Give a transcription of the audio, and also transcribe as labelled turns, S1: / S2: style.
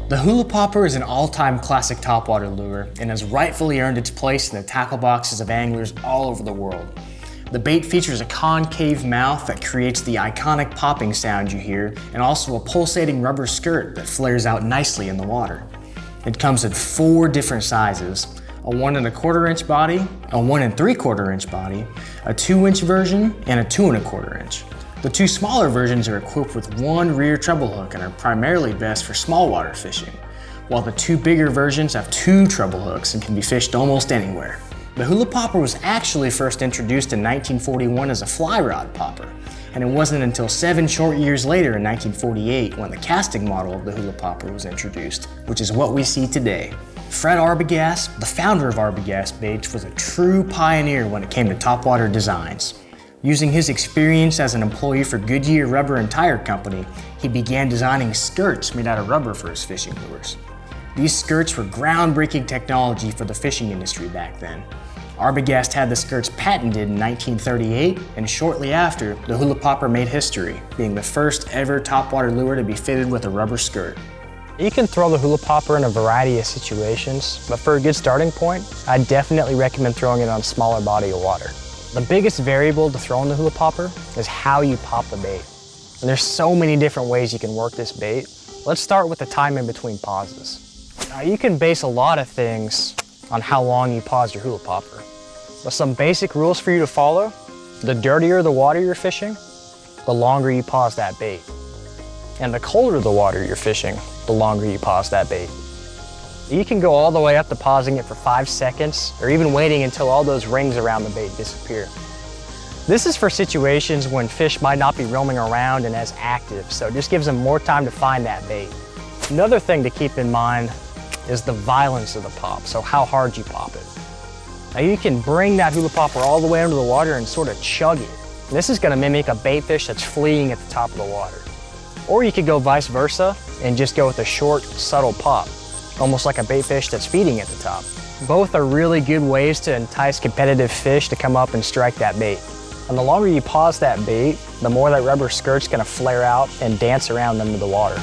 S1: The Hula Popper is an all-time classic topwater lure and has rightfully earned its place in the tackle boxes of anglers all over the world. The bait features a concave mouth that creates the iconic popping sound you hear, and also a pulsating rubber skirt that flares out nicely in the water. It comes in 4 different sizes: a 1 1/4 inch body, a 1 3/4 inch body, a 2-inch version, and a 2 1/4 inch. The 2 smaller versions are equipped with 1 rear treble hook and are primarily best for small water fishing, while the 2 bigger versions have 2 treble hooks and can be fished almost anywhere. The Hula Popper was actually first introduced in 1941 as a fly rod popper, and it wasn't until 7 short years later in 1948 when the casting model of the Hula Popper was introduced, which is what we see today. Fred Arbogast, the founder of Arbogast Baits, was a true pioneer when it came to topwater designs. Using his experience as an employee for Goodyear Rubber and Tire Company, he began designing skirts made out of rubber for his fishing lures. These skirts were groundbreaking technology for the fishing industry back then. Arbogast had the skirts patented in 1938, and shortly after, the Hula Popper made history, being the first ever topwater lure to be fitted with a rubber skirt.
S2: You can throw the Hula Popper in a variety of situations, but for a good starting point, I definitely recommend throwing it on a smaller body of water. The biggest variable to throw in the Hula Popper is how you pop the bait. And there's so many different ways you can work this bait. Let's start with the time in between pauses. Now, you can base a lot of things on how long you pause your Hula Popper. But some basic rules for you to follow: the dirtier the water you're fishing, the longer you pause that bait. And the colder the water you're fishing, the longer you pause that bait. You can go all the way up to pausing it for 5 seconds, or even waiting until all those rings around the bait disappear. This is for situations when fish might not be roaming around and as active, so it just gives them more time to find that bait. Another thing to keep in mind is the violence of the pop, so how hard you pop it. Now, you can bring that Hula Popper all the way under the water and sort of chug it. And this is going to mimic a bait fish that's fleeing at the top of the water. Or you could go vice versa and just go with a short, subtle pop, almost like a bait fish that's feeding at the top. Both are really good ways to entice competitive fish to come up and strike that bait. And the longer you pause that bait, the more that rubber skirt's gonna flare out and dance around under the water.